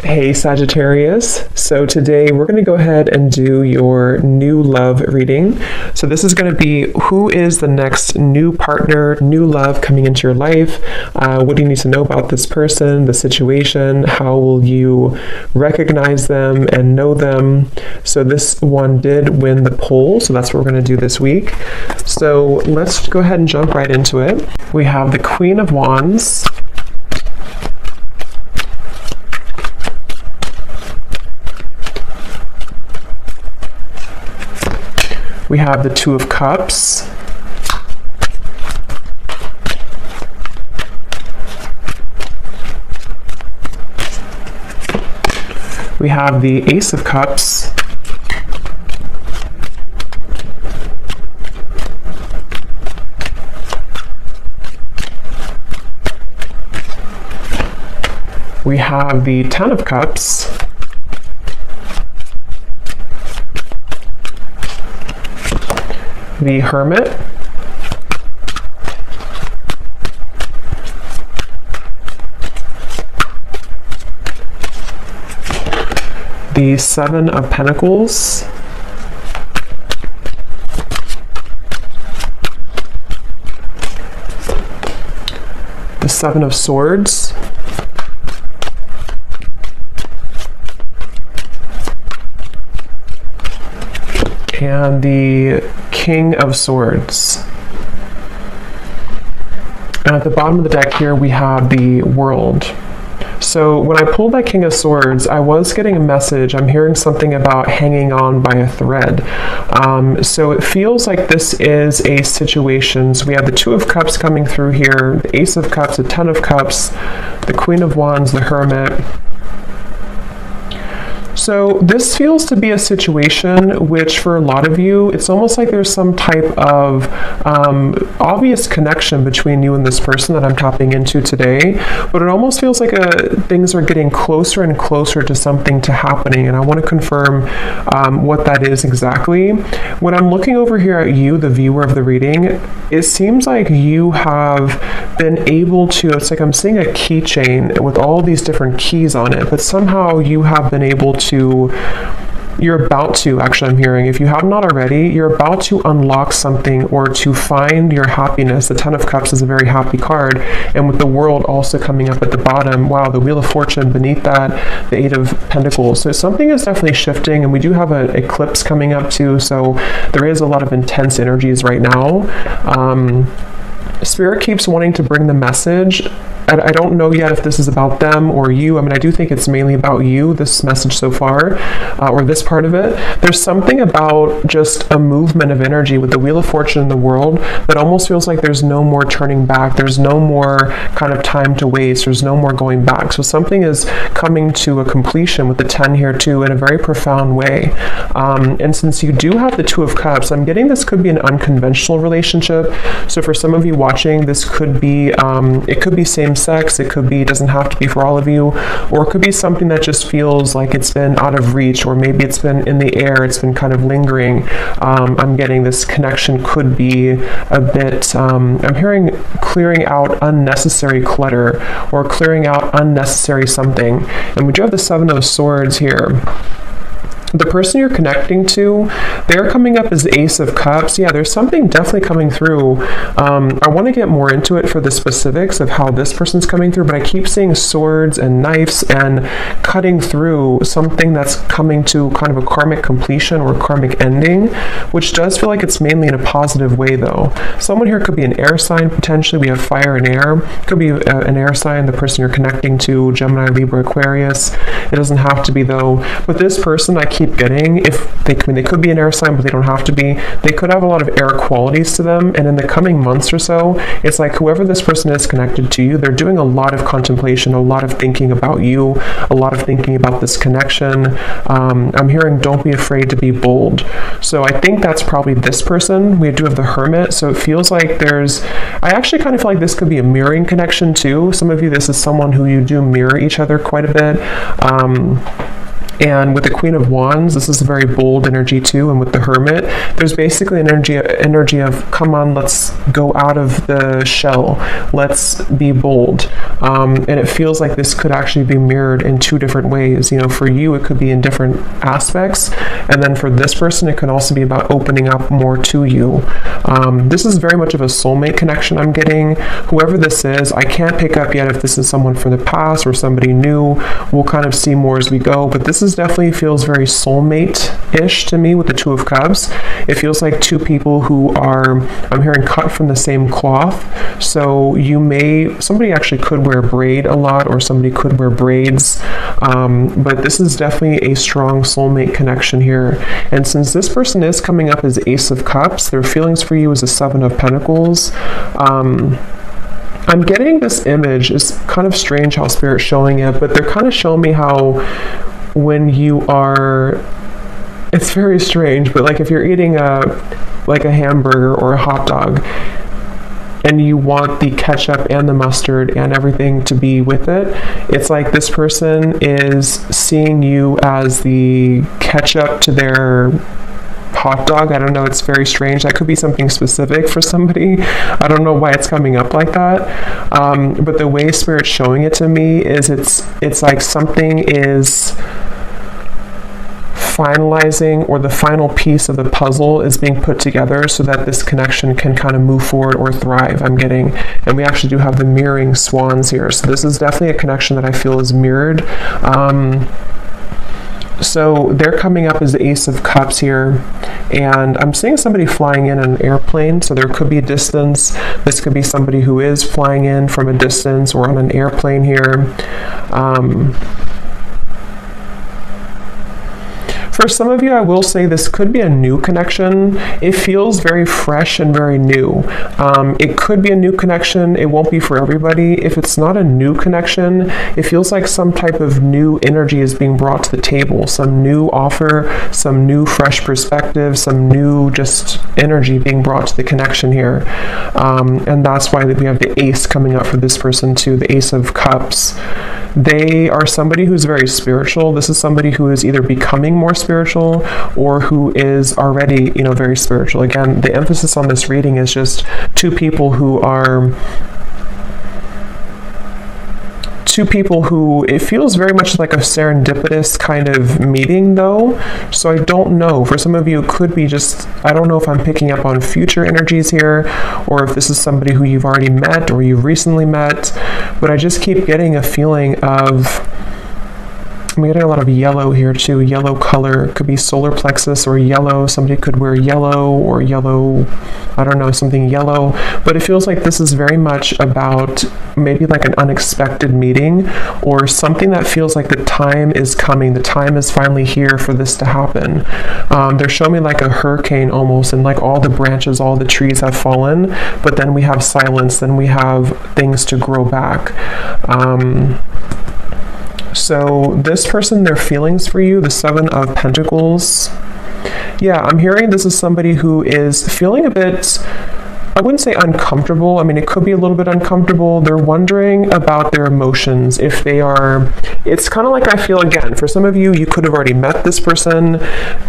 Hey Sagittarius, so today we're going to go ahead and do your new love reading. So this is going to be who is the next new partner, new love coming into your life. What do you need to know about this person, the situation? How will you recognize them and know them? So this one did win the poll, so that's what we're going to do this week. So let's go ahead and jump right into it. We have the Queen of Wands. We have the Two of Cups. We have the Ace of Cups. We have the Ten of Cups. The Hermit, the Seven of Pentacles, the Seven of Swords, and the King of Swords. And at the bottom of the deck here, we have the World. So when I pulled that King of Swords, I was getting a message. I'm hearing something about hanging on by a thread. So it feels like this is a situation. So we have the Two of Cups coming through here, the Ace of Cups, the Ten of Cups, the Queen of Wands, the Hermit. So this feels to be a situation which for a lot of you, it's almost like there's some type of obvious connection between you and this person that I'm tapping into today, but it almost feels like things are getting closer and closer to something to happening, and I want to confirm what that is exactly. When I'm looking over here at you, the viewer of the reading, it seems like you have been able to, it's like I'm seeing a keychain with all these different keys on it, but somehow you have been able to, you're about to, actually I'm hearing, if you have not already, you're about to unlock something or to find your happiness. The Ten of Cups is a very happy card, and with the World also coming up at the bottom, wow, the Wheel of Fortune beneath that, the Eight of Pentacles. So something is definitely shifting, and we do have an eclipse coming up too, so there is a lot of intense energies right now. Spirit keeps wanting to bring the message. I don't know yet if this is about them or you. I mean, I do think it's mainly about you, this message so far, or this part of it. There's something about just a movement of energy with the Wheel of Fortune in the World that almost feels like there's no more turning back. There's no more kind of time to waste. There's no more going back. So something is coming to a completion with the 10 here too in a very profound way. And since you do have the Two of Cups, I'm getting this could be an unconventional relationship. So for some of you watching, this could be, it could be same sex, it could be, doesn't have to be for all of you, or it could be something that just feels like it's been out of reach, or maybe it's been in the air, it's been kind of lingering. I'm getting this connection could be a bit, I'm hearing clearing out unnecessary clutter, or clearing out unnecessary something. And we do have the Seven of Swords here. The person you're connecting to, they're coming up as the Ace of Cups. Yeah, there's something definitely coming through. I want to get more into it for the specifics of how this person's coming through, but I keep seeing swords and knives and cutting through something that's coming to kind of a karmic completion or a karmic ending, which does feel like it's mainly in a positive way though. Someone here could be an air sign potentially. We have fire and air. Could be an air sign, the person you're connecting to, Gemini, Libra, Aquarius. It doesn't have to be though. But this person I keep getting, if they, I mean, they could be an air sign, but they don't have to be. They could have a lot of air qualities to them, and in the coming months or so, it's like whoever this person is connected to you, they're doing a lot of contemplation, a lot of thinking about you, a lot of thinking about this connection. I'm hearing don't be afraid to be bold. So I think that's probably this person. We do have the Hermit, so it feels like there's, I actually kind of feel like this could be a mirroring connection too. Some of you, this is someone who you do mirror each other quite a bit. And with the Queen of Wands, this is a very bold energy too. And with the Hermit, there's basically an energy of, come on, let's go out of the shell. Let's be bold. And it feels like this could actually be mirrored in two different ways. You know, for you, it could be in different aspects. And then for this person, it could also be about opening up more to you. This is very much of a soulmate connection I'm getting. Whoever this is, I can't pick up yet if this is someone from the past or somebody new. We'll kind of see more as we go. But this is definitely feels very soulmate-ish to me with the Two of Cups. It feels like two people who are, I'm hearing, cut from the same cloth. So somebody actually could wear a braid a lot, or somebody could wear braids. But this is definitely a strong soulmate connection here. And since this person is coming up as Ace of Cups, their feelings for you is a Seven of Pentacles. I'm getting this image. It's kind of strange how Spirit's showing it, but they're kind of showing me how when you are, it's very strange, but like if you're eating a hamburger or a hot dog and you want the ketchup and the mustard and everything to be with it, it's like this person is seeing you as the ketchup to their hot dog. I don't know, it's very strange. That could be something specific for somebody. I don't know why it's coming up like that. But the way Spirit's showing it to me is it's like something is finalizing, or the final piece of the puzzle is being put together so that this connection can kind of move forward or thrive, I'm getting. And we actually do have the mirroring swans here. So this is definitely a connection that I feel is mirrored. So they're coming up as the Ace of Cups here, and I'm seeing somebody flying in an airplane, so there could be a distance. This could be somebody who is flying in from a distance or on an airplane here. For some of you, I will say this could be a new connection. It feels very fresh and very new. It could be a new connection. It won't be for everybody. If it's not a new connection, it feels like some type of new energy is being brought to the table, some new offer, some new fresh perspective, some new just energy being brought to the connection here. And that's why we have the Ace coming up for this person too, the Ace of Cups. They are somebody who's very spiritual. This is somebody who is either becoming more spiritual or who is already, very spiritual. Again, the emphasis on this reading is just two people who it feels very much like a serendipitous kind of meeting though. So I don't know. For some of you, it could be just, I don't know if I'm picking up on future energies here, or if this is somebody who you've already met or you've recently met, but I just keep getting a feeling of, I'm getting a lot of yellow here too. Yellow color. It could be solar plexus or yellow. Somebody could wear yellow or yellow, I don't know, something yellow. But it feels like this is very much about maybe like an unexpected meeting, or something that feels like the time is coming. The time is finally here for this to happen. They're showing me like a hurricane almost, and like all the branches, all the trees have fallen, but then we have silence, then we have things to grow back. So this person, their feelings for you, the Seven of Pentacles. Yeah, I'm hearing this is somebody who is feeling a bit, I wouldn't say uncomfortable. I mean, it could be a little bit uncomfortable. They're wondering about their emotions. If they are, it's kind of like, I feel again, for some of you, you could have already met this person,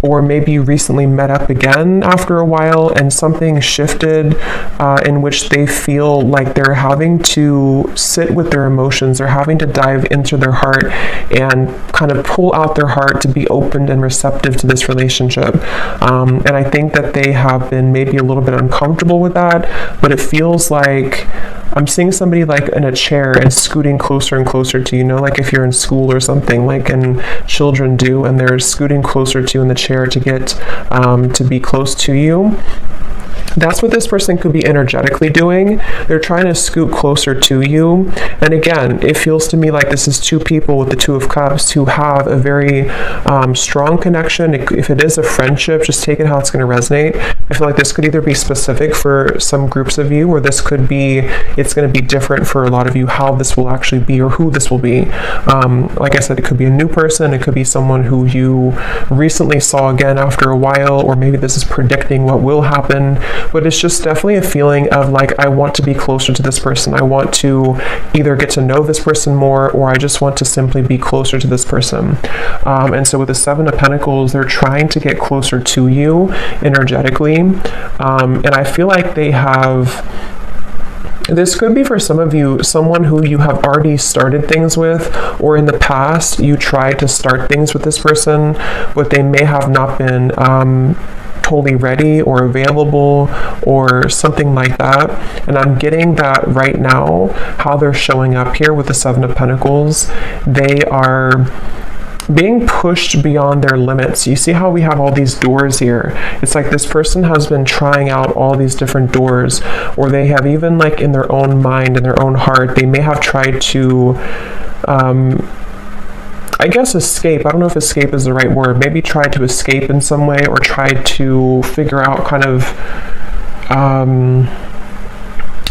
or maybe you recently met up again after a while and something shifted in which they feel like they're having to sit with their emotions. They're having to dive into their heart and kind of pull out their heart to be open and receptive to this relationship. And I think that they have been maybe a little bit uncomfortable with that. But it feels like I'm seeing somebody like in a chair and scooting closer and closer to you, like if you're in school or something, like and children do, and they're scooting closer to you in the chair to get to be close to you. That's what this person could be energetically doing. They're trying to scoot closer to you. And again, it feels to me like this is two people with the Two of Cups who have a very strong connection. If it is a friendship, just take it how it's going to resonate. I feel like this could either be specific for some groups of you, or this could be, it's going to be different for a lot of you, how this will actually be or who this will be. Like I said, it could be a new person. It could be someone who you recently saw again after a while, or maybe this is predicting what will happen. but it's just definitely a feeling of like, I want to be closer to this person. I want to either get to know this person more, or I just want to simply be closer to this person. And so with the Seven of Pentacles, they're trying to get closer to you energetically. And I feel like they have, this could be for some of you, someone who you have already started things with, or in the past you tried to start things with this person, but they may have not been totally ready or available or something like that. And I'm getting that right now, how they're showing up here with the Seven of Pentacles. They are being pushed beyond their limits. You see how we have all these doors here? It's like this person has been trying out all these different doors, or they have even like in their own mind, in their own heart, they may have tried to I guess escape. I don't know if escape is the right word. Maybe tried to escape in some way, or tried to figure out kind of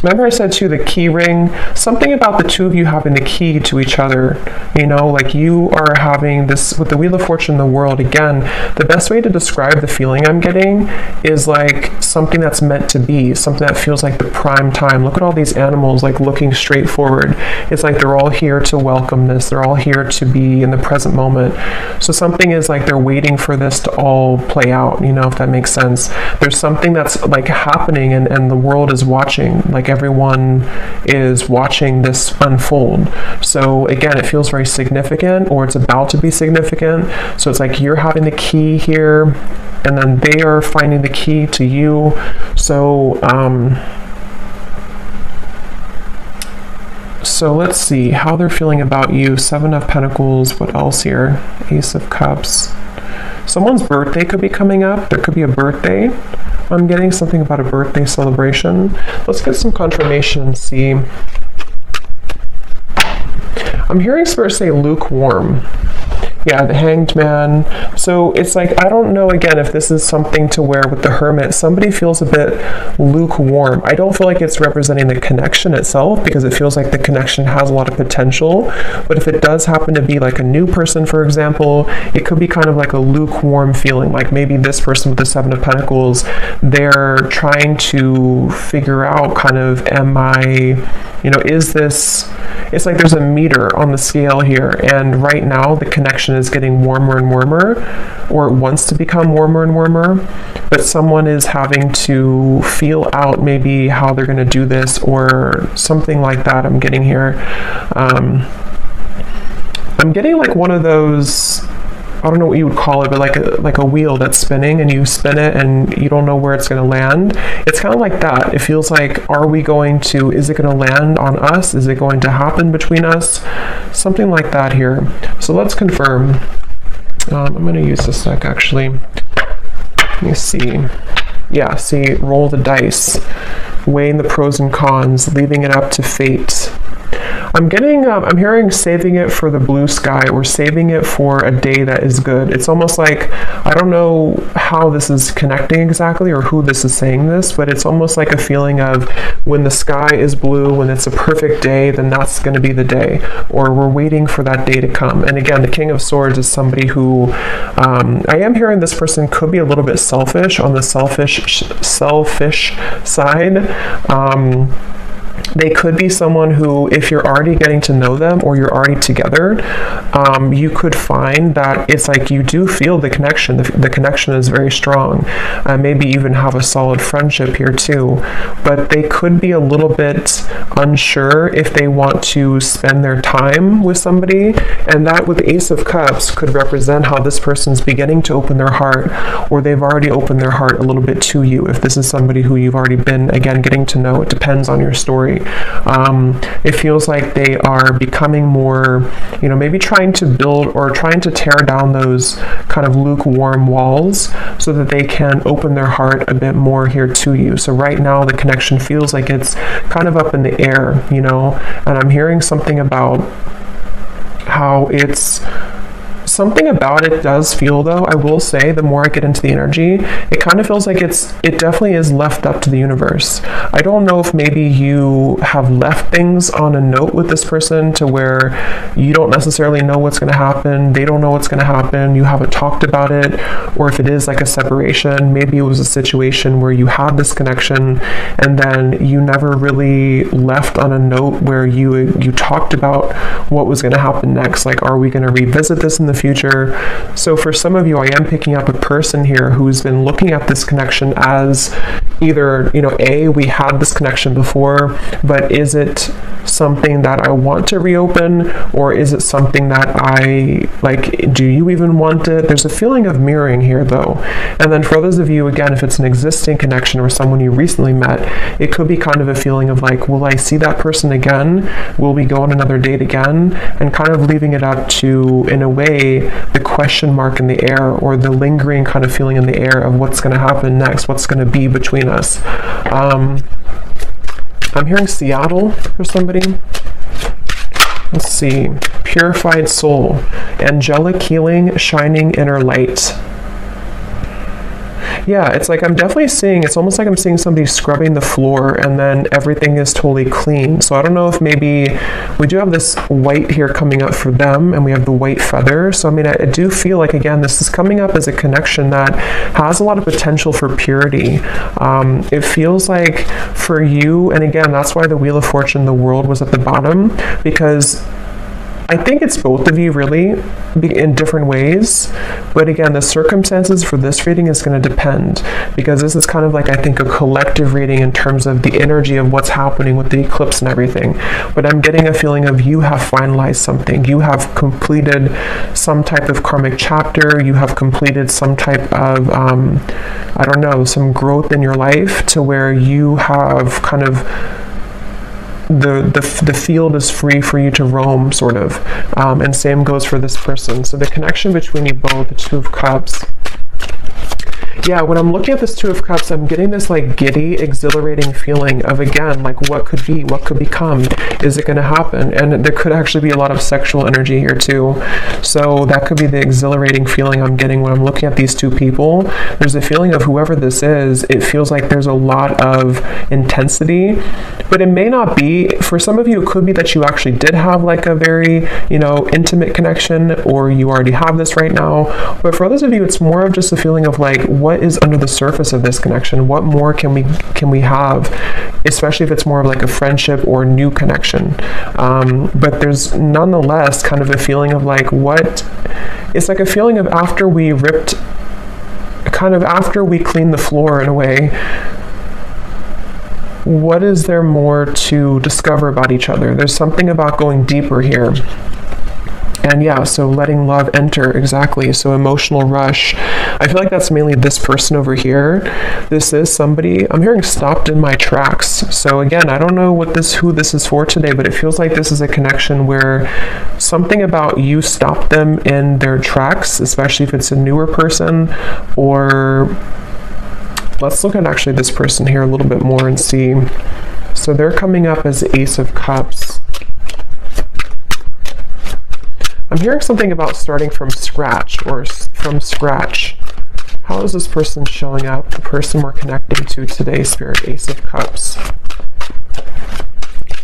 remember I said too, the key ring, something about the two of you having the key to each other, you know, like you are having this, with the Wheel of Fortune in the world, again, the best way to describe the feeling I'm getting is like something that's meant to be, something that feels like the prime time. Look at all these animals like looking straight forward. It's like they're all here to welcome this. They're all here to be in the present moment. So something is like they're waiting for this to all play out, you know, if that makes sense. There's something that's like happening, and the world is watching, like everyone is watching this unfold. So again, it feels very significant, or it's about to be significant. So it's like you're having the key here, and then they are finding the key to you. So so let's see how they're feeling about you. Seven of Pentacles. What else here? Ace of Cups. Someone's birthday could be coming up. There could be a birthday. I'm getting something about a birthday celebration. Let's get some confirmation and see. I'm hearing Spirit say lukewarm. Yeah, the Hanged Man. So it's like, I don't know, again, if this is something to where with the Hermit, somebody feels a bit lukewarm. I don't feel like it's representing the connection itself, because it feels like the connection has a lot of potential. But if it does happen to be like a new person, for example, it could be kind of like a lukewarm feeling. Like maybe this person with the Seven of Pentacles, they're trying to figure out kind of, am I, you know, is this, it's like there's a meter on the scale here, and right now the connection is getting warmer and warmer, or it wants to become warmer and warmer, but someone is having to feel out maybe how they're going to do this, or something like that. I'm getting here. I'm getting like one of those, I don't know what you would call it, but like a wheel that's spinning, and you spin it and you don't know where it's going to land. It's kind of like that. It feels like, are we going to, is it going to land on us? Is it going to happen between us? Something like that here. So let's confirm. I'm going to use this deck actually. Let me see. Yeah, see, roll the dice, weighing the pros and cons, leaving it up to fate. I'm hearing saving it for the blue sky, or saving it for a day that is good. It's almost like, I don't know how this is connecting exactly, or who this is saying this, but it's almost like a feeling of when the sky is blue, when it's a perfect day, then that's going to be the day, or we're waiting for that day to come. And again, the King of Swords is somebody who, I am hearing this person could be a little bit selfish, on the selfish side. They could be someone who, if you're already getting to know them, or you're already together, you could find that it's like you do feel the connection. The connection is very strong. Maybe even have a solid friendship here too. But they could be a little bit unsure if they want to spend their time with somebody. And that with Ace of Cups could represent how this person's beginning to open their heart, or they've already opened their heart a little bit to you. If this is somebody who you've already been, again, getting to know, it depends on your story. It feels like they are becoming more, you know, maybe trying to build or trying to tear down those kind of lukewarm walls, so that they can open their heart a bit more here to you. So right now the connection feels like it's kind of up in the air, you know, and I'm hearing something about how it's something about it does feel, though, I will say, the more I get into the energy, it kind of feels like it definitely is left up to the universe. I don't know if maybe you have left things on a note with this person to where you don't necessarily know what's going to happen, they don't know what's going to happen, you haven't talked about it, or if it is like a separation, maybe it was a situation where you had this connection and then you never really left on a note where you talked about what was going to happen next. Like, are we going to revisit this in the future? So for some of you, I am picking up a person here who's been looking at this connection as either, we had this connection before, but is it something that I want to reopen, or is it something that I like? Do you even want it? There's a feeling of mirroring here, though. And then for those of you, again, if it's an existing connection or someone you recently met, it could be kind of a feeling of like, will I see that person again? Will we go on another date again? And kind of leaving it up to, in a way, the question mark in the air, or the lingering kind of feeling in the air of what's going to happen next, what's going to be between us. I'm hearing Seattle for somebody. Let's see. Purified soul. Angelic healing, shining inner light. Yeah, it's like I'm definitely seeing, it's almost like I'm seeing somebody scrubbing the floor and then everything is totally clean. So I don't know if maybe we do have this white here coming up for them, and we have the white feather. So I mean, I do feel like, again, this is coming up as a connection that has a lot of potential for purity. It feels like for you, and again, that's why the Wheel of Fortune, the World, was at the bottom, because I think it's both of you really in different ways, but again, the circumstances for this reading is going to depend, because this is kind of like, I think, a collective reading in terms of the energy of what's happening with the eclipse and everything. But I'm getting a feeling of you have finalized something, you have completed some type of karmic chapter, you have completed some type of I don't know, some growth in your life, to where you have kind of the field is free for you to roam, sort of. And same goes for this person. So the connection between you both, the Two of Cups. Yeah, when I'm looking at this Two of Cups, I'm getting this like giddy, exhilarating feeling of, again, like what could be, what could become, is it going to happen? And there could actually be a lot of sexual energy here too. So that could be the exhilarating feeling I'm getting when I'm looking at these two people. There's a feeling of whoever this is, it feels like there's a lot of intensity, but it may not be. For some of you, it could be that you actually did have like a very, intimate connection, or you already have this right now. But for others of you, it's more of just a feeling of like, what is under the surface of this connection? What more can we have, especially if it's more of like a friendship or new connection. But there's nonetheless kind of a feeling of like, it's like a feeling of after we clean the floor, in a way, what is there more to discover about each other? There's something about going deeper here. And yeah, so letting love enter, exactly. So emotional rush. I feel like that's mainly this person over here. This is somebody, I'm hearing stopped in my tracks. So again, I don't know who this is for today, but it feels like this is a connection where something about you stopped them in their tracks, especially if it's a newer person. Or let's look at actually this person here a little bit more and see. So they're coming up as Ace of Cups. I'm hearing something about starting from scratch, How is this person showing up? The person we're connecting to today, Spirit, Ace of Cups.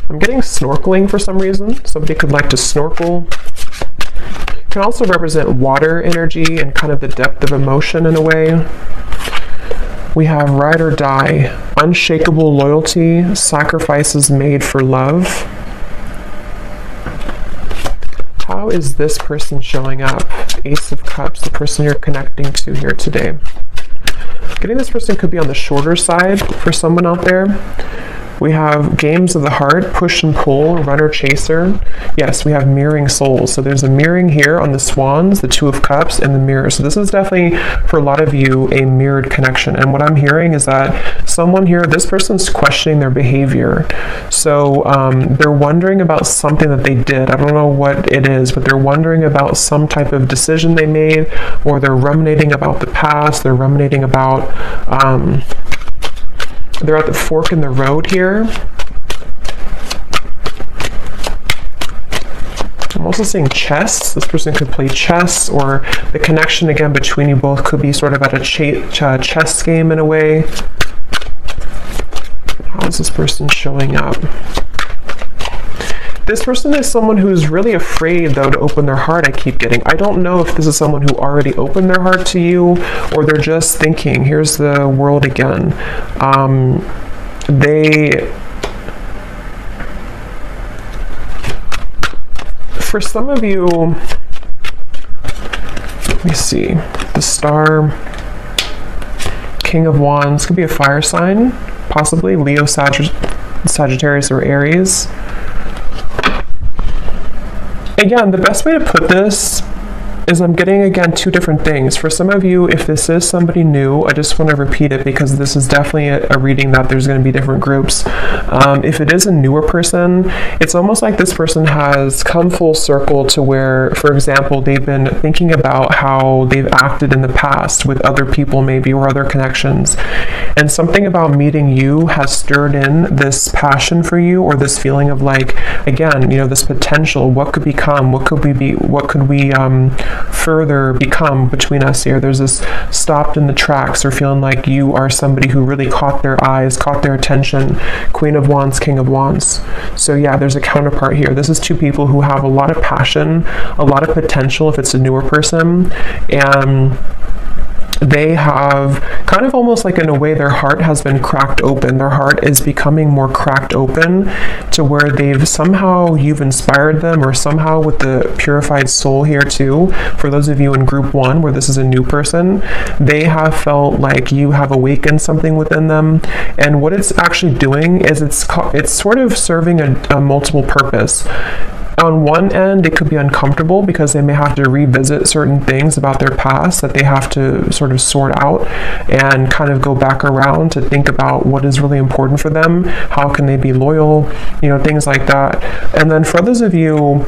I'm getting snorkeling for some reason. Somebody could like to snorkel. It can also represent water energy and kind of the depth of emotion in a way. We have ride or die, unshakable loyalty, sacrifices made for love. How is this person showing up? Ace of Cups, the person you're connecting to here today. Getting this person could be on the shorter side for someone out there. We have games of the heart, push and pull, runner chaser. Yes, we have mirroring souls. So there's a mirroring here on the swans, the Two of Cups, and the mirror. So this is definitely, for a lot of you, a mirrored connection. And what I'm hearing is that someone here, this person's questioning their behavior. So they're wondering about something that they did. I don't know what it is, but they're wondering about some type of decision they made, or they're ruminating about the past. They're ruminating about... they're at the fork in the road here. I'm also seeing chess. This person could play chess, or the connection again between you both could be sort of at a chess game in a way. How is this person showing up? This person is someone who's really afraid, though, to open their heart, I keep getting. I don't know if this is someone who already opened their heart to you, or they're just thinking. Here's the world again. For some of you, let me see, the Star, King of Wands, could be a fire sign, possibly Leo, Sagittarius, or Aries. Again, the best way to put this is I'm getting, again, two different things. For some of you, if this is somebody new, I just want to repeat it because this is definitely a reading that there's going to be different groups. If it is a newer person, it's almost like this person has come full circle to where, for example, they've been thinking about how they've acted in the past with other people maybe, or other connections. And something about meeting you has stirred in this passion for you, or this feeling of like, again, you know, this potential. What could become? What could we be? What could we further become between us here? There's this stopped in the tracks, or feeling like you are somebody who really caught their eyes, caught their attention. Queen of Wands, King of Wands. So yeah, there's a counterpart here. This is two people who have a lot of passion, a lot of potential if it's a newer person, and they have kind of almost like, in a way, their heart has been cracked open. Their heart is becoming more cracked open to where they've somehow, you've inspired them, or somehow with the purified soul here too. For those of you in group 1 where this is a new person, they have felt like you have awakened something within them. And what it's actually doing is it's sort of serving a multiple purpose. On one end, it could be uncomfortable because they may have to revisit certain things about their past that they have to sort of sort out and kind of go back around to think about what is really important for them. How can they be loyal? You know, things like that. And then for others of you,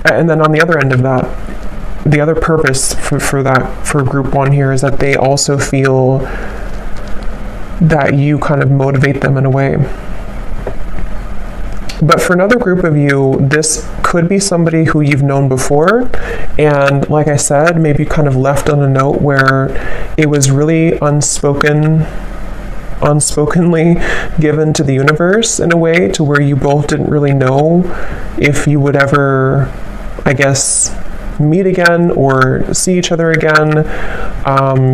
and then on the other end of that, the other purpose for group 1 here is that they also feel that you kind of motivate them in a way. But for another group of you, this could be somebody who you've known before, and like I said, maybe kind of left on a note where it was really unspokenly given to the universe in a way, to where you both didn't really know if you would ever, I guess, meet again or see each other again.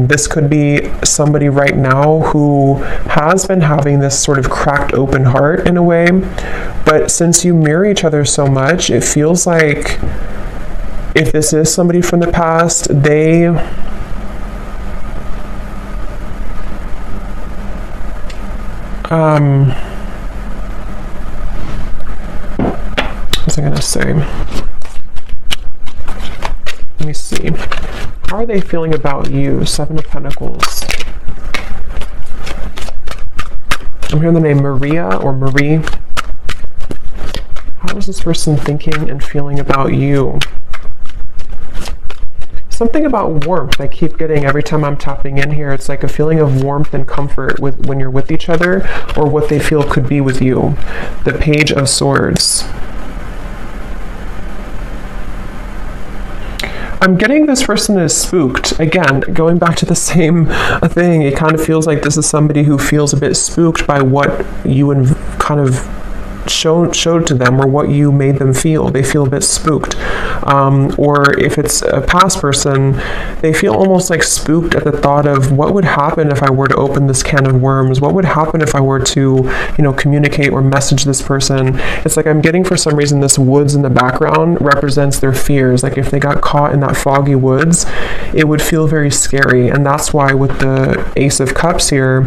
This could be somebody right now who has been having this sort of cracked open heart in a way, but since you mirror each other so much, it feels like if this is somebody from the past, what was I gonna say? Let me see. How are they feeling about you? 7 of Pentacles. I'm hearing the name Maria or Marie. How is this person thinking and feeling about you? Something about warmth I keep getting every time I'm tapping in here. It's like a feeling of warmth and comfort when you're with each other, or what they feel could be with you. The Page of Swords. I'm getting this person is spooked. Again, going back to the same thing, it kind of feels like this is somebody who feels a bit spooked by what you kind of showed to them, or what you made them feel. They feel a bit spooked. Or if it's a past person, they feel almost like spooked at the thought of what would happen if I were to open this can of worms? What would happen if I were to, communicate or message this person? It's like I'm getting, for some reason, this woods in the background represents their fears. Like if they got caught in that foggy woods, it would feel very scary. And that's why with the Ace of Cups here,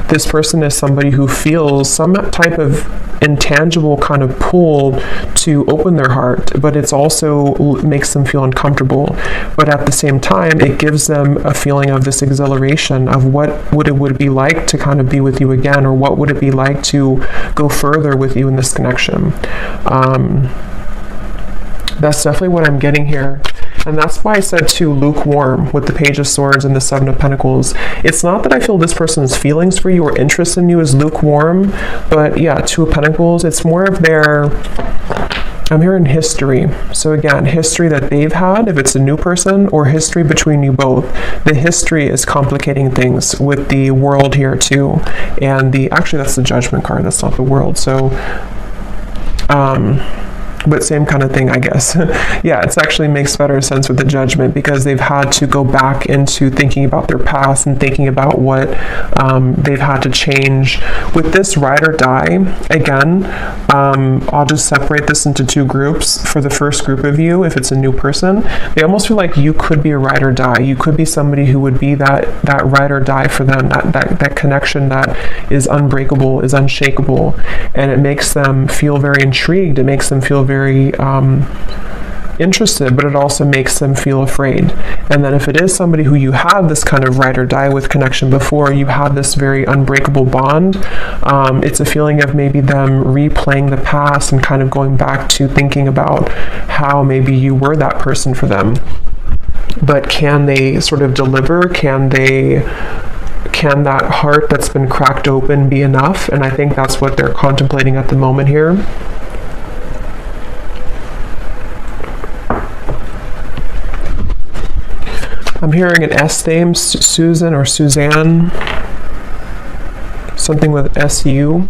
this person is somebody who feels some type of intangible kind of pull to open their heart, but it's also makes them feel uncomfortable. But at the same time, it gives them a feeling of this exhilaration of what it would be like to kind of be with you again, or what would it be like to go further with you in this connection. That's definitely what I'm getting here. And that's why I said too, lukewarm with the Page of Swords and the 7 of Pentacles. It's not that I feel this person's feelings for you or interest in you is lukewarm, but yeah, 2 of Pentacles, it's more of their, I'm hearing history. So again, history that they've had, if it's a new person, or history between you both. The history is complicating things with the world here too. And actually that's the Judgment card, that's not the world. So, but same kind of thing, I guess. Yeah, it actually makes better sense with the Judgment, because they've had to go back into thinking about their past and thinking about what they've had to change. With this ride or die, again, I'll just separate this into two groups. For the first group of you, if it's a new person, they almost feel like you could be a ride or die. You could be somebody who would be that ride or die for them, that connection that is unbreakable, is unshakable, and it makes them feel very intrigued. It makes them feel very interested, but it also makes them feel afraid. And then if it is somebody who you have this kind of ride or die with connection before, you have this very unbreakable bond, it's a feeling of maybe them replaying the past and kind of going back to thinking about how maybe you were that person for them. But can they sort of deliver? Can that heart that's been cracked open be enough? And I think that's what they're contemplating at the moment here. I'm hearing an S name, Susan or Suzanne, something with SU.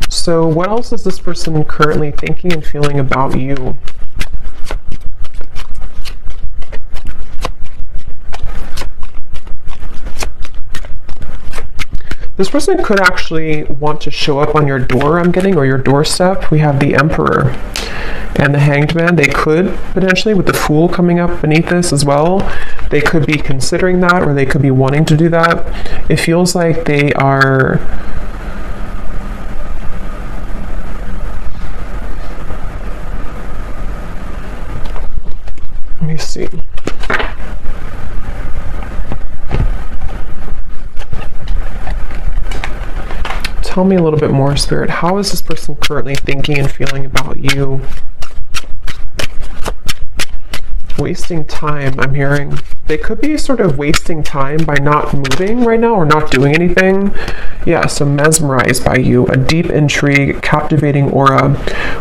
So what else is this person currently thinking and feeling about you? This person could actually want to show up on your door, I'm getting, or your doorstep. We have the Emperor and the Hanged Man. They could potentially, with the Fool coming up beneath this as well, they could be considering that, or they could be wanting to do that. It feels like they are... Let me see. Tell me a little bit more, Spirit. How is this person currently thinking and feeling about you? Wasting time, I'm hearing. They could be sort of wasting time by not moving right now or not doing anything. Yeah, so mesmerized by you, a deep intrigue, captivating aura.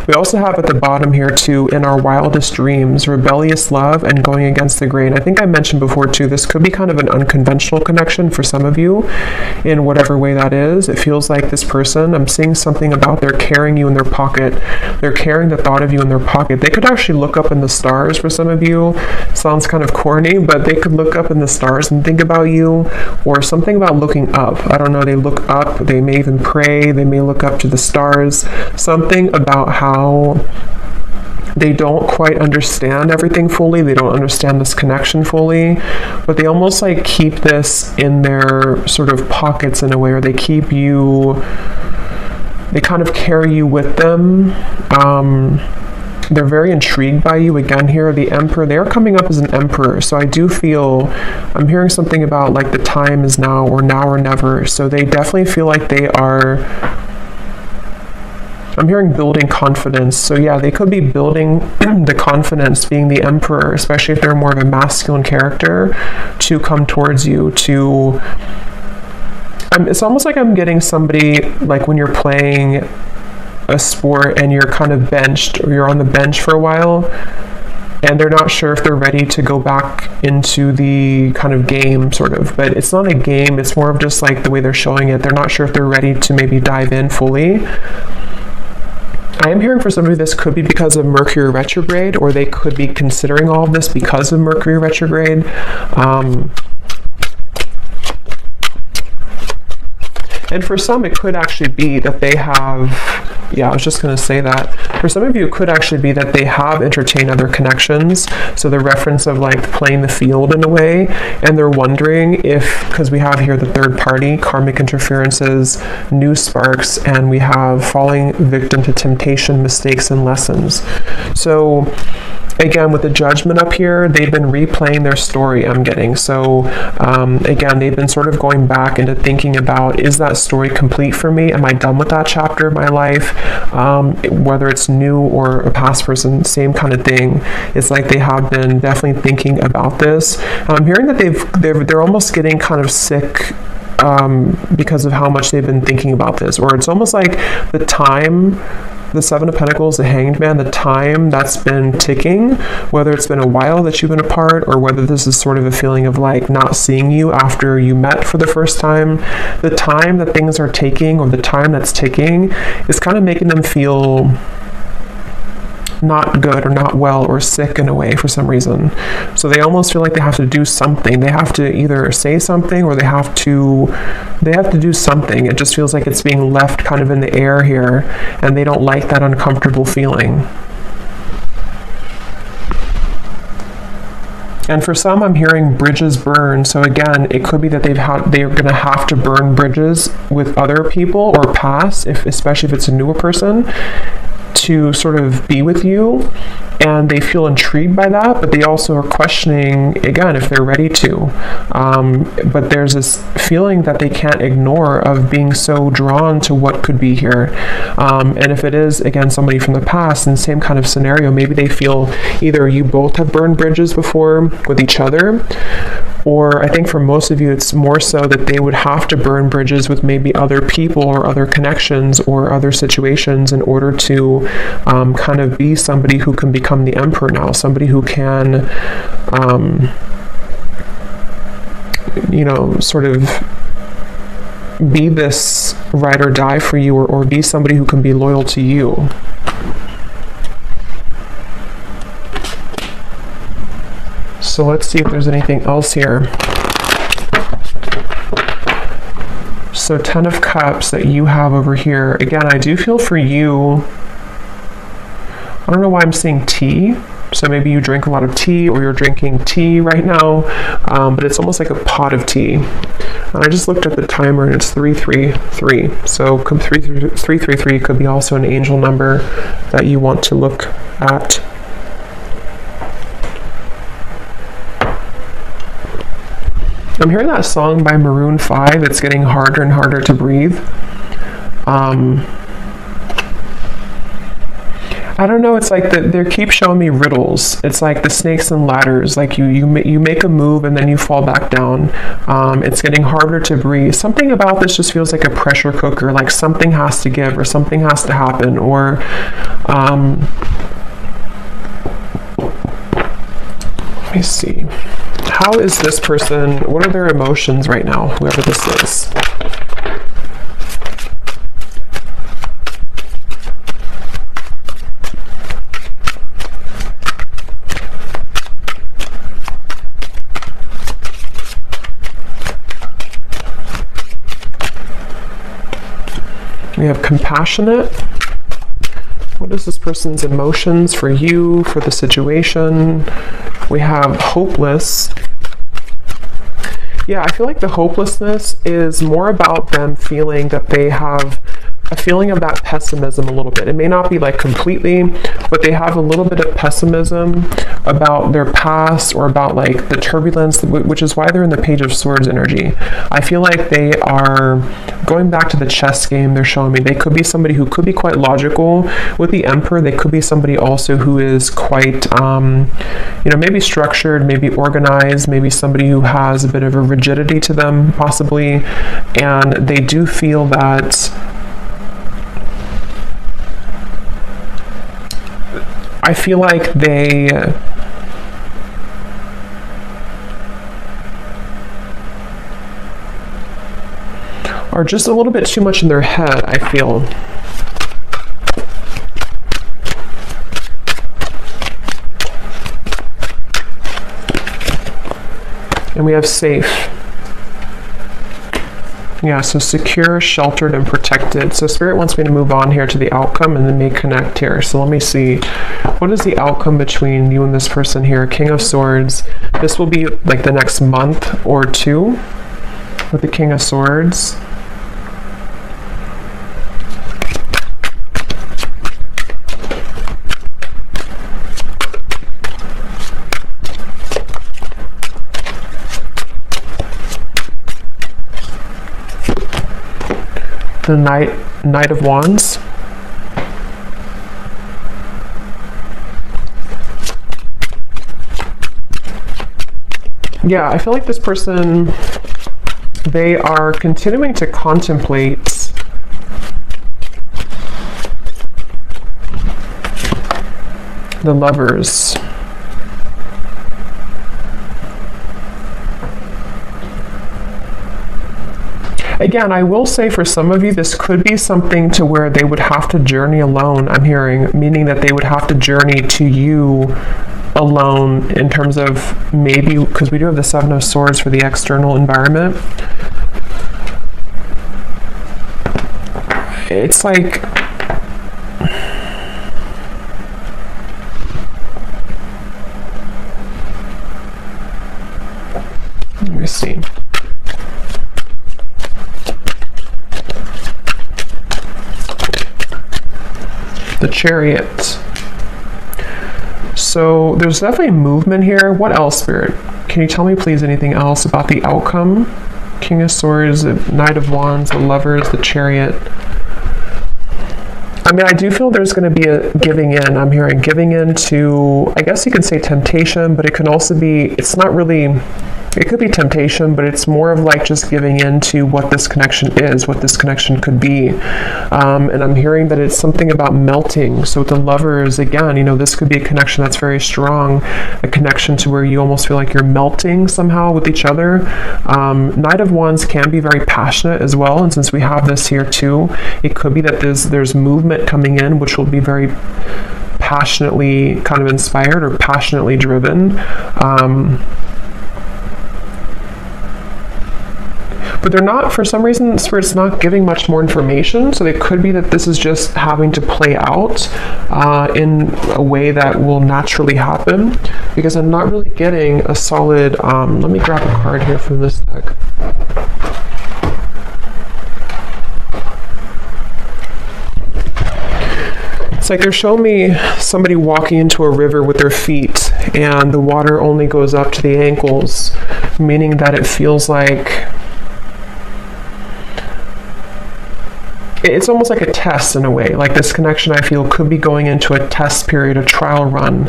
We also have at the bottom here too, in our wildest dreams, rebellious love and going against the grain. I think I mentioned before too, this could be kind of an unconventional connection for some of you in whatever way that is. It feels like this person, I'm seeing something about they're carrying you in their pocket. They're carrying the thought of you in their pocket. They could actually look up in the stars for some of you. Sounds kind of corny, but they could look up in the stars and think about you, or something about looking up. I don't know, they look up, they may even pray, they may look up to the stars. Something about how they don't quite understand everything fully, they don't understand this connection fully, but they almost like keep this in their sort of pockets in a way, or they keep you, they kind of carry you with them. They're very intrigued by you. Again here, the Emperor, they're coming up as an Emperor, so I do feel, I'm hearing something about like the time is now or never, so they definitely feel like they are, I'm hearing building confidence. So yeah, they could be building the confidence, being the Emperor, especially if they're more of a masculine character, to come towards you, to, it's almost like I'm getting somebody, like when you're playing a sport and you're kind of benched, or you're on the bench for a while, and they're not sure if they're ready to go back into the kind of game, sort of. But it's not a game, it's more of just like the way they're showing it. They're not sure if they're ready to maybe dive in fully. I am hearing for somebody this could be because of Mercury retrograde, or they could be considering all of this because of Mercury retrograde. And for some, it could actually be that they have, yeah, I was just going to say that. For some of you, it could actually be that they have entertained other connections. So the reference of like playing the field in a way, and they're wondering if, because we have here the third party, karmic interferences, new sparks, and we have falling victim to temptation, mistakes, and lessons. So again, with the Judgment up here, they've been replaying their story, I'm getting. So again, they've been sort of going back into thinking about, is that story complete for me? Am I done with that chapter of my life? Whether it's new or a past person, same kind of thing. It's like they have been definitely thinking about this. I'm hearing that they're almost getting kind of sick because of how much they've been thinking about this, or it's almost like the time the Seven of Pentacles, the Hanged Man, the time that's been ticking, whether it's been a while that you've been apart or whether this is sort of a feeling of like not seeing you after you met for the first time, the time that things are taking or the time that's ticking is kind of making them feel not good or not well or sick in a way for some reason. So they almost feel like they have to do something. They have to either say something or they have to do something. It just feels like it's being left kind of in the air here, and they don't like that uncomfortable feeling. And for some, I'm hearing bridges burn. So again, it could be that they're going to have to burn bridges with other people or pass, especially if it's a newer person, to sort of be with you, and they feel intrigued by that, but they also are questioning again if they're ready to. But there's this feeling that they can't ignore of being so drawn to what could be here. And if it is again somebody from the past in the same kind of scenario, maybe they feel either you both have burned bridges before with each other, or I think for most of you it's more so that they would have to burn bridges with maybe other people or other connections or other situations in order to kind of be somebody who can become the emperor now, somebody who can sort of be this ride or die for you, or be somebody who can be loyal to you. So let's see if there's anything else here. So 10 of Cups that you have over here. Again, I do feel for you, I don't know why I'm seeing tea. So maybe you drink a lot of tea, or you're drinking tea right now, but it's almost like a pot of tea. And I just looked at the timer and it's 333. So 333 could be also an angel number that you want to look at. I'm hearing that song by Maroon 5. It's getting harder and harder to breathe. I don't know, it's like they keep showing me riddles. It's like the snakes and ladders, like you make a move and then you fall back down. It's getting harder to breathe. Something about this just feels like a pressure cooker, like something has to give or something has to happen, or let me see. How is this person, what are their emotions right now, whoever this is? We have compassionate. What is this person's emotions for you, for the situation? We have hopeless. Yeah, I feel like the hopelessness is more about them feeling that they have a feeling of that pessimism a little bit. It may not be like completely, but they have a little bit of pessimism about their past or about like the turbulence, which is why they're in the Page of Swords energy. I feel like they are going back to the chess game they're showing me. They could be somebody who could be quite logical. With the Emperor, they could be somebody also who is quite, maybe structured, maybe organized, maybe somebody who has a bit of a rigidity to them, possibly. And they do feel that I feel like they are just a little bit too much in their head, I feel. And we have safe. Yeah, so secure, sheltered, and protected. So Spirit wants me to move on here to the outcome and then may connect here. So let me see. What is the outcome between you and this person here? King of Swords. This will be like the next month or two with the King of Swords. The Knight of Wands. Yeah, I feel like this person, they are continuing to contemplate the Lovers. Again, I will say for some of you, this could be something to where they would have to journey alone, I'm hearing, meaning that they would have to journey to you alone in terms of maybe, because we do have the Seven of Swords for the external environment. It's like, let me see. The Chariot. So there's definitely movement here. What else, Spirit? Can you tell me please anything else about the outcome? King of Swords, the Knight of Wands, the Lovers, the Chariot. I mean, I do feel there's going to be a giving in. I'm hearing giving in to, I guess you could say temptation, but it can also be, it's not really, it could be temptation, but it's more of like just giving in to what this connection is, what this connection could be. And I'm hearing that it's something about melting. So with the Lovers, again, you know, this could be a connection that's very strong, a connection to where you almost feel like you're melting somehow with each other. Knight of Wands can be very passionate as well. And since we have this here too, it could be that there's movement coming in, which will be very passionately kind of inspired or passionately driven. But they're not, for some reason, Spirit's not giving much more information, so it could be that this is just having to play out in a way that will naturally happen, because I'm not really getting a solid, let me grab a card here from this deck. It's like they're showing me somebody walking into a river with their feet, and the water only goes up to the ankles, meaning that it feels like it's almost like a test in a way. Like this connection, I feel, could be going into a test period, a trial run,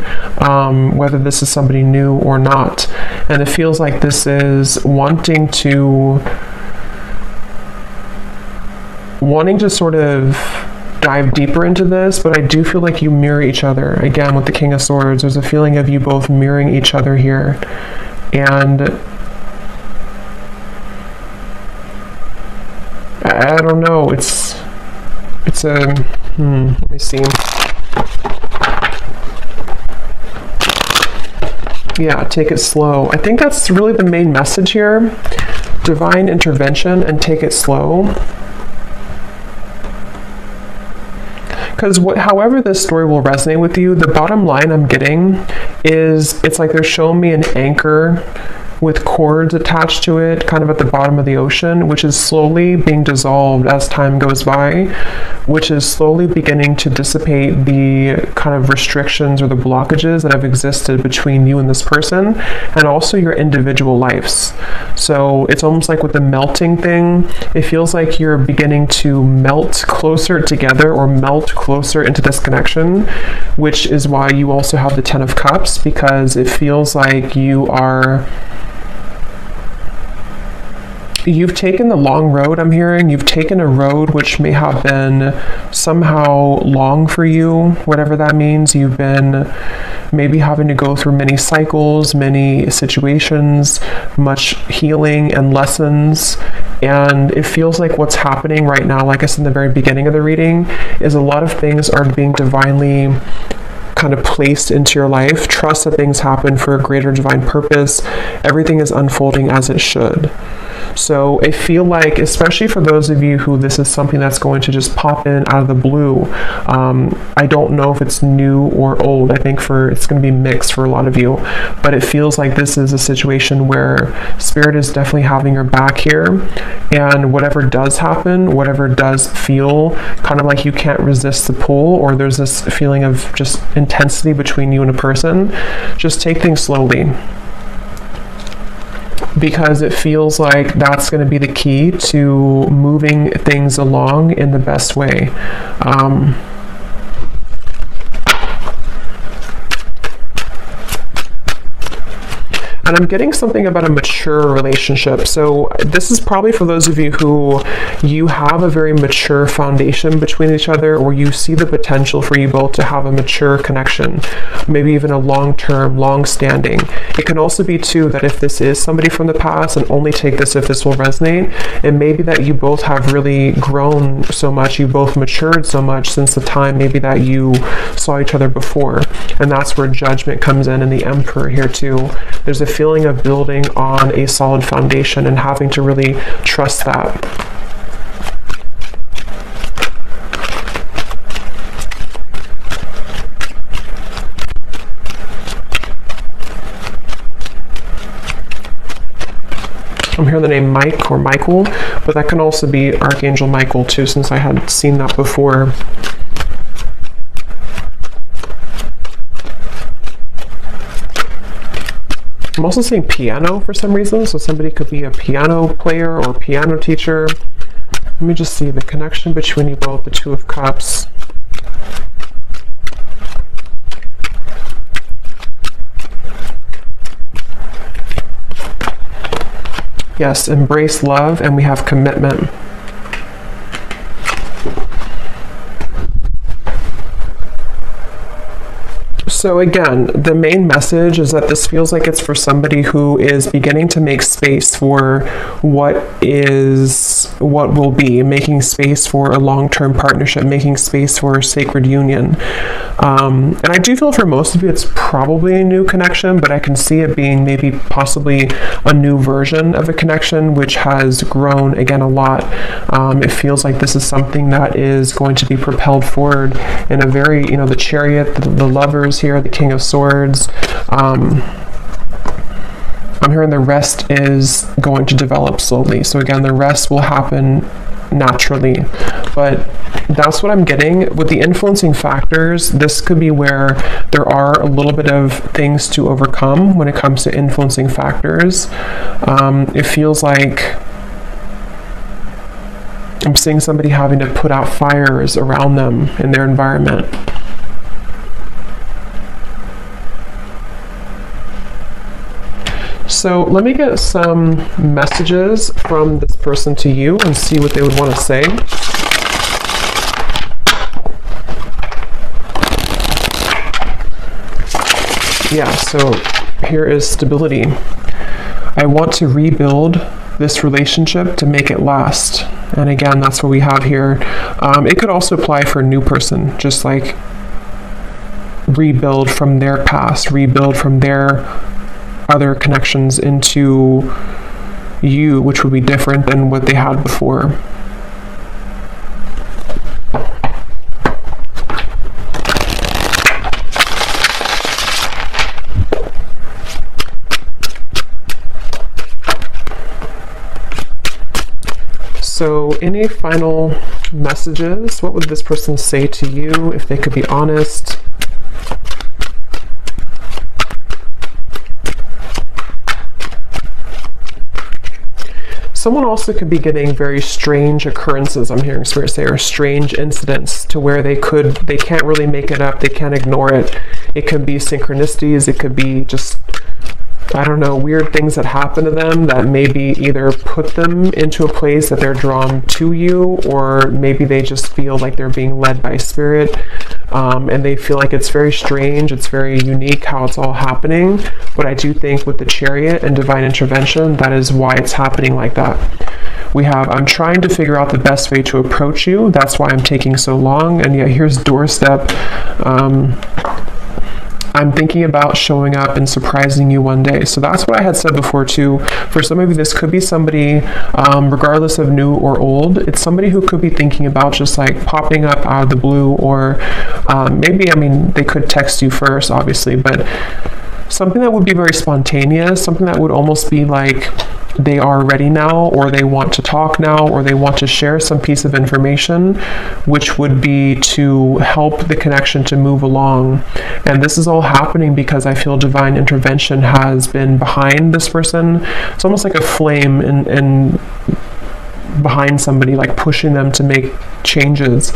whether this is somebody new or not. And it feels like this is wanting to sort of dive deeper into this, but I do feel like you mirror each other. Again, with the King of Swords, there's a feeling of you both mirroring each other here. And I don't know, it's a, let me see. Yeah, take it slow. I think that's really the main message here. Divine intervention and take it slow. Because however this story will resonate with you, the bottom line I'm getting is it's like they're showing me an anchor with cords attached to it, kind of at the bottom of the ocean, which is slowly being dissolved as time goes by, which is slowly beginning to dissipate the kind of restrictions or the blockages that have existed between you and this person, and also your individual lives. So it's almost like with the melting thing, it feels like you're beginning to melt closer together or melt closer into this connection, which is why you also have the Ten of Cups, because it feels like you've taken the long road, I'm hearing. You've taken a road which may have been somehow long for you, whatever that means. You've been maybe having to go through many cycles, many situations, much healing and lessons. And it feels like what's happening right now, like I said in the very beginning of the reading, is a lot of things are being divinely kind of placed into your life. Trust that things happen for a greater divine purpose. Everything is unfolding as it should. So I feel like, especially for those of you who this is something that's going to just pop in out of the blue, I don't know if it's new or old. I think it's going to be mixed for a lot of you, but it feels like this is a situation where Spirit is definitely having your back here, and whatever does happen, whatever does feel kind of like you can't resist the pull, or there's this feeling of just intensity between you and a person, just take things slowly. Because it feels like that's going to be the key to moving things along in the best way. And And I'm getting something about a mature relationship. So this is probably for those of you who you have a very mature foundation between each other, or you see the potential for you both to have a mature connection, maybe even a long-term, long-standing. It can also be too that if this is somebody from the past, and only take this if this will resonate, and maybe that you both have really grown so much, you both matured so much since the time maybe that you saw each other before. And that's where Judgment comes in, and the Emperor here too. There's a feeling of building on a solid foundation and having to really trust that. I'm hearing the name Mike or Michael, but that can also be Archangel Michael too, since I had seen that before. I'm also seeing piano for some reason, so somebody could be a piano player or piano teacher. Let me just see the connection between you both, the Two of Cups. Yes, embrace love, and we have commitment. So again, the main message is that this feels like it's for somebody who is beginning to make space for what will be, making space for a long-term partnership, making space for a sacred union. And I do feel for most of you it's probably a new connection, but I can see it being maybe possibly a new version of a connection which has grown again a lot. It feels like this is something that is going to be propelled forward in a very, the Chariot, the Lovers here, the King of Swords. I'm hearing the rest is going to develop slowly. So again, the rest will happen naturally. But that's what I'm getting. With the influencing factors, this could be where there are a little bit of things to overcome when it comes to influencing factors. It feels like I'm seeing somebody having to put out fires around them in their environment. So let me get some messages from this person to you and see what they would want to say. Yeah, so here is stability. I want to rebuild this relationship to make it last. And again, that's what we have here. It could also apply for a new person, just like rebuild from their past, rebuild from their other connections into you, which would be different than what they had before. So any final messages? What would this person say to you if they could be honest? Someone also could be getting very strange occurrences, I'm hearing Spirit say, or strange incidents to where they can't really make it up, they can't ignore it. It could be synchronicities, it could be just, I don't know, weird things that happen to them that maybe either put them into a place that they're drawn to you, or maybe they just feel like they're being led by Spirit, and they feel like it's very strange, it's very unique how it's all happening. But I do think with the Chariot and divine intervention, that is why it's happening like that. We have, I'm trying to figure out the best way to approach you, that's why I'm taking so long, and yet here's doorstep. I'm thinking about showing up and surprising you one day. So that's what I had said before too. For some of you, this could be somebody, regardless of new or old, it's somebody who could be thinking about just like popping up out of the blue, or maybe, they could text you first, obviously, but something that would be very spontaneous, something that would almost be like they are ready now, or they want to talk now, or they want to share some piece of information, which would be to help the connection to move along. And this is all happening because I feel divine intervention has been behind this person. It's almost like a flame and behind somebody, like pushing them to make changes.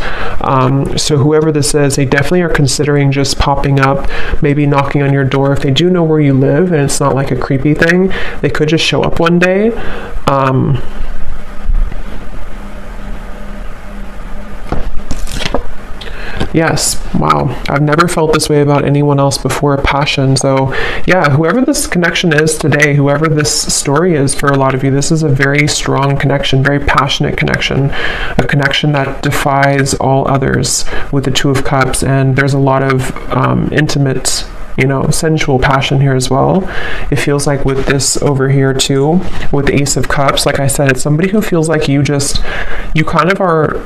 So whoever this is, they definitely are considering just popping up, maybe knocking on your door. If they do know where you live and it's not like a creepy thing, they could just show up one day. Yes, wow. I've never felt this way about anyone else before, a passion. So yeah, whoever this connection is today, whoever this story is for a lot of you, this is a very strong connection, very passionate connection, a connection that defies all others with the Two of Cups. And there's a lot of intimate, sensual passion here as well. It feels like with this over here too, with the Ace of Cups, like I said, it's somebody who feels like you kind of are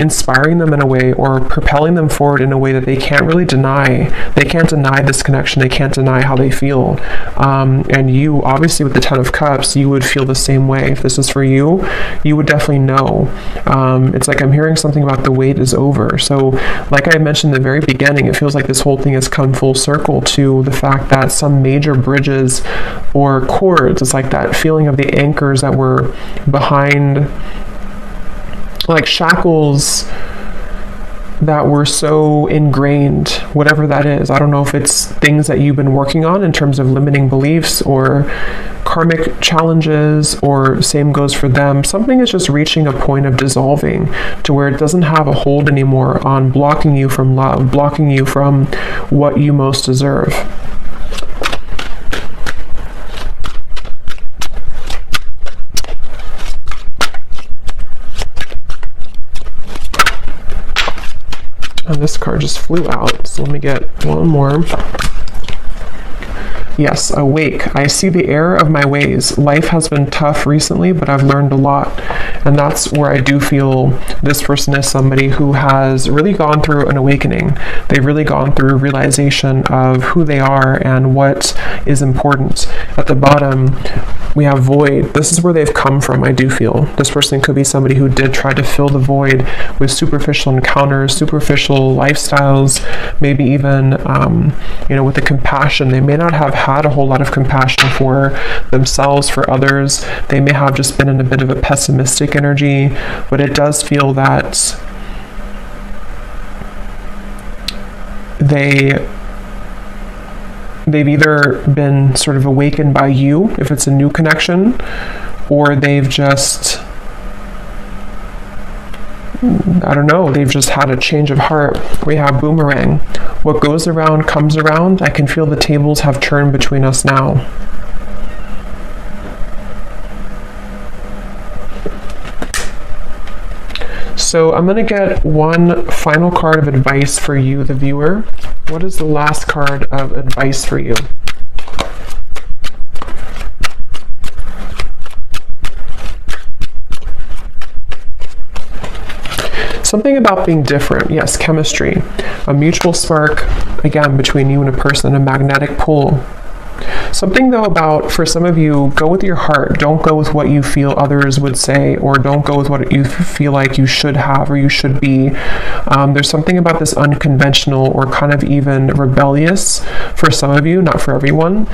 inspiring them in a way, or propelling them forward in a way that they can't really deny. They can't deny this connection. They can't deny how they feel. And you, obviously with the Ten of Cups, you would feel the same way. If this is for you, you would definitely know. It's like I'm hearing something about the wait is over. So like I mentioned in the very beginning, it feels like this whole thing has come full circle to the fact that some major bridges or cords, it's like that feeling of the anchors that were behind, like shackles that were so ingrained, whatever that is. I don't know if it's things that you've been working on in terms of limiting beliefs or karmic challenges, or same goes for them. Something is just reaching a point of dissolving to where it doesn't have a hold anymore on blocking you from love, blocking you from what you most deserve. And this card just flew out, so let me get one more. Yes, awake. I see the error of my ways. Life has been tough recently, but I've learned a lot. And that's where I do feel this person is somebody who has really gone through an awakening. They've really gone through realization of who they are and what is important. At the bottom, we have void. This is where they've come from, I do feel. This person could be somebody who did try to fill the void with superficial encounters, superficial lifestyles, maybe even, with the compassion. They may not have had a whole lot of compassion for themselves, for others. They may have just been in a bit of a pessimistic energy, but it does feel that they've either been sort of awakened by you, if it's a new connection, or they've just, I don't know, they've just had a change of heart. We have boomerang. What goes around comes around. I can feel the tables have turned between us now. So I'm going to get one final card of advice for you, the viewer. What is the last card of advice for you? Something about being different. Yes, chemistry. A mutual spark, again, between you and a person, a magnetic pull. Something though about, for some of you, go with your heart. Don't go with what you feel others would say, or don't go with what you feel like you should have or you should be. There's something about this unconventional or kind of even rebellious, for some of you, not for everyone,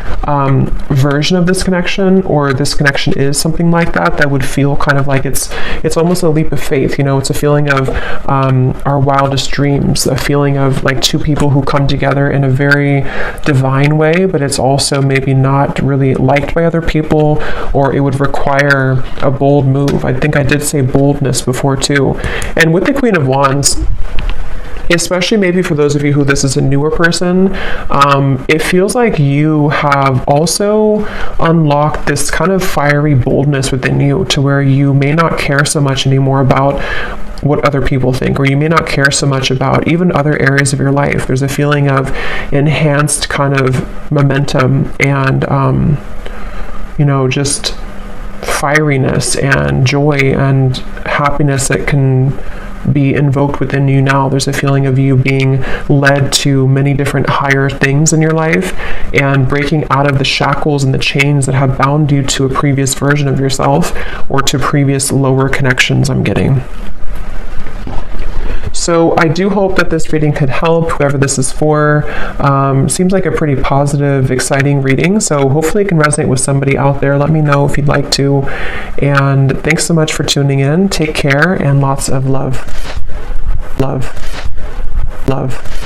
version of this connection, or this connection is something like that would feel kind of like it's almost a leap of faith. It's a feeling of our wildest dreams, a feeling of like two people who come together in a very divine way, but it's also maybe not really liked by other people, or it would require a bold move. I think I did say boldness before too. And with the Queen of Wands, especially maybe for those of you who this is a newer person, it feels like you have also unlocked this kind of fiery boldness within you, to where you may not care so much anymore about what other people think, or you may not care so much about even other areas of your life. There's a feeling of enhanced kind of momentum and, just fieriness and joy and happiness that can be invoked within you now. There's a feeling of you being led to many different higher things in your life, and breaking out of the shackles and the chains that have bound you to a previous version of yourself, or to previous lower connections I'm getting. So I do hope that this reading could help whoever this is for. Seems like a pretty positive, exciting reading. So hopefully it can resonate with somebody out there. Let me know if you'd like to. And thanks so much for tuning in. Take care and lots of love. Love. Love.